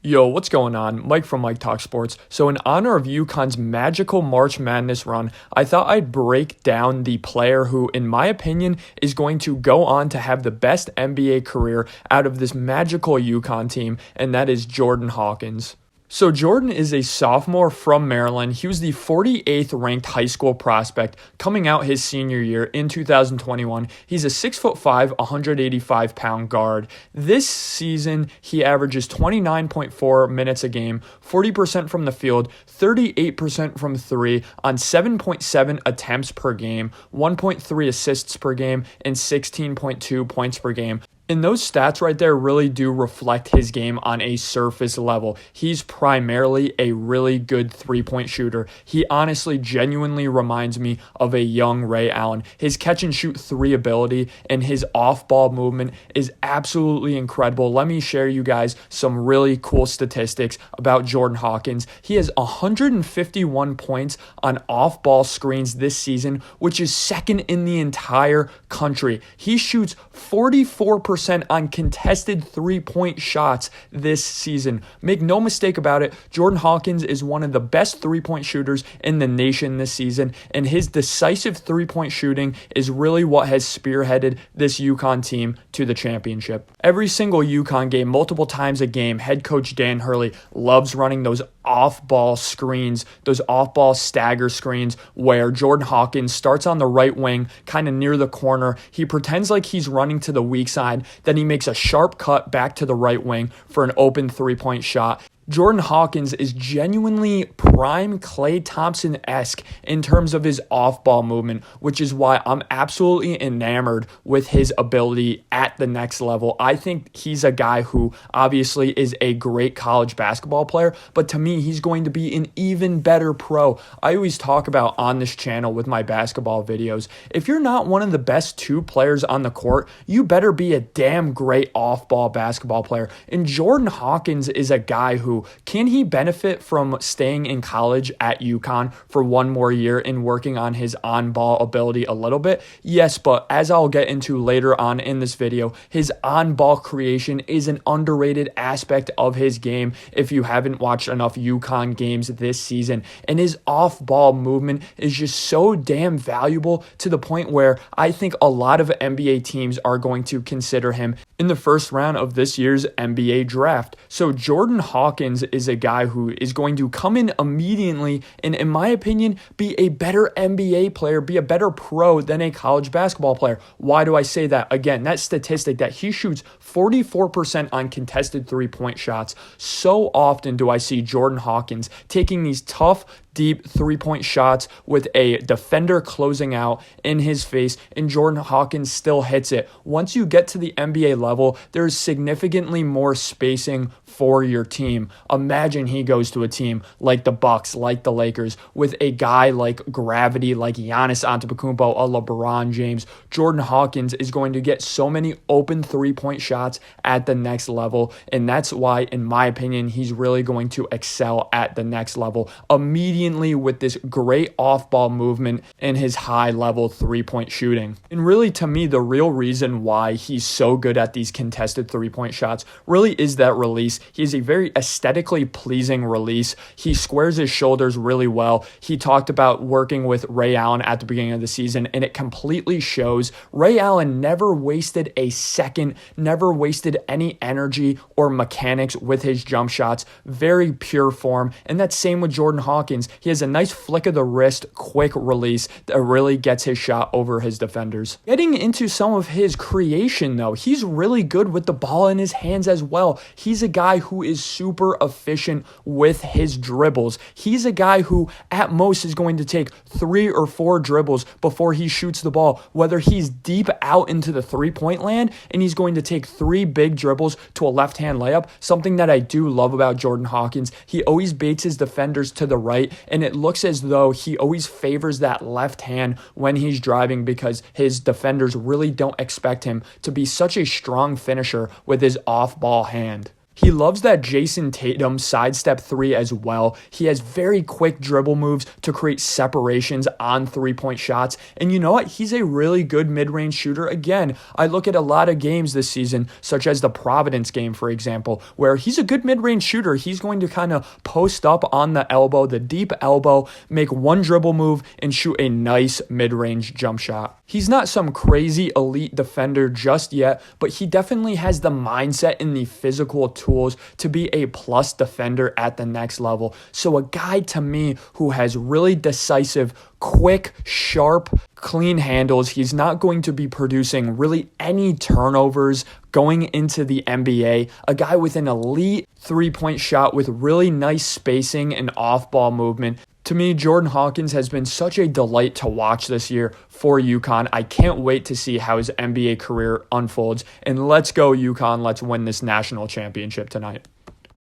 Yo, what's going on? Mike from Mike Talk Sports. So in honor of UConn's magical March Madness run, I thought I'd break down the player who, in my opinion, is going to go on to have the best NBA career out of this magical UConn team, and that is Jordan Hawkins. So Jordan is a sophomore from Maryland. He was the 48th ranked high school prospect coming out his senior year in 2021. He's a 6'5", 185-pound guard. This season, he averages 29.4 minutes a game, 40% from the field, 38% from three on 7.7 attempts per game, 1.3 assists per game, and 16.2 points per game. And those stats right there really do reflect his game on a surface level. He's primarily a really good three-point shooter. He honestly genuinely reminds me of a young Ray Allen. His catch-and-shoot three ability and his off-ball movement is absolutely incredible. Let me share you guys some really cool statistics about Jordan Hawkins. He has 151 points on off-ball screens this season, which is second in the entire country. He shoots 44% on contested three-point shots this season. Make no mistake about it, Jordan Hawkins is one of the best three-point shooters in the nation this season, and his decisive three-point shooting is really what has spearheaded this UConn team to the championship. Every single UConn game, multiple times a game, head coach Dan Hurly loves running those off-ball screens, those off-ball stagger screens where Jordan Hawkins starts on the right wing, kind of near the corner. He pretends like he's running to the weak side, then he makes a sharp cut back to the right wing for an open three-point shot. Jordan Hawkins is genuinely prime Klay Thompson-esque in terms of his off-ball movement, which is why I'm absolutely enamored with his ability at the next level. I think he's a guy who obviously is a great college basketball player, but to me, he's going to be an even better pro. I always talk about on this channel with my basketball videos, if you're not one of the best two players on the court, you better be a damn great off-ball basketball player. And Jordan Hawkins is a guy who, can he benefit from staying in college at UConn for one more year and working on his on-ball ability a little bit? Yes, but as I'll get into later on in this video, his on-ball creation is an underrated aspect of his game if you haven't watched enough UConn games this season. And his off-ball movement is just so damn valuable to the point where I think a lot of NBA teams are going to consider him in the first round of this year's NBA draft. So Jordan Hawkins is a guy who is going to come in immediately and, in my opinion, be a better NBA player, be a better pro than a college basketball player. Why do I say that? Again, that statistic that he shoots 44% on contested three-point shots. So often do I see Jordan Hawkins taking these tough, deep three-point shots with a defender closing out in his face, and Jordan Hawkins still hits it. Once you get to the NBA level, there's significantly more spacing for your team. Imagine he goes to a team like the Bucks, like the Lakers, with a guy like gravity, like Giannis Antetokounmpo, a LeBron James. Jordan Hawkins is going to get so many open three-point shots at the next level, and that's why, in my opinion, he's really going to excel at the next level immediately with this great off-ball movement and his high-level three-point shooting. And really, to me, the real reason why he's so good at these contested three-point shots really is that release. He has a very aesthetically pleasing release. He squares his shoulders really well. He talked about working with Ray Allen at the beginning of the season, and it completely shows. Ray Allen never wasted a second, never wasted any energy or mechanics with his jump shots. Very pure form, and that's same with Jordan Hawkins. He has a nice flick of the wrist, quick release that really gets his shot over his defenders. Getting into some of his creation, though, he's really good with the ball in his hands as well. He's a guy who is super efficient with his dribbles. He's a guy who, at most, is going to take 3 or 4 dribbles before he shoots the ball, whether he's deep out into the three-point land and he's going to take 3 big dribbles to a left-hand layup. Something that I do love about Jordan Hawkins, he always baits his defenders to the right, and it looks as though he always favors that left hand when he's driving because his defenders really don't expect him to be such a strong finisher with his off-ball hand. He loves that Jason Tatum sidestep three as well. He has very quick dribble moves to create separations on three-point shots. And you know what? He's a really good mid-range shooter. Again, I look at a lot of games this season, such as the Providence game, for example, where he's a good mid-range shooter. He's going to kind of post up on the elbow, the deep elbow, make one dribble move, and shoot a nice mid-range jump shot. He's not some crazy elite defender just yet, but he definitely has the mindset and the physical tools to be a plus defender at the next level. So a guy to me who has really decisive, quick, sharp, clean handles. He's not going to be producing really any turnovers going into the NBA. A guy with an elite three-point shot with really nice spacing and off-ball movement. To me, Jordan Hawkins has been such a delight to watch this year for UConn. I can't wait to see how his NBA career unfolds. And let's go, UConn. Let's win this national championship tonight.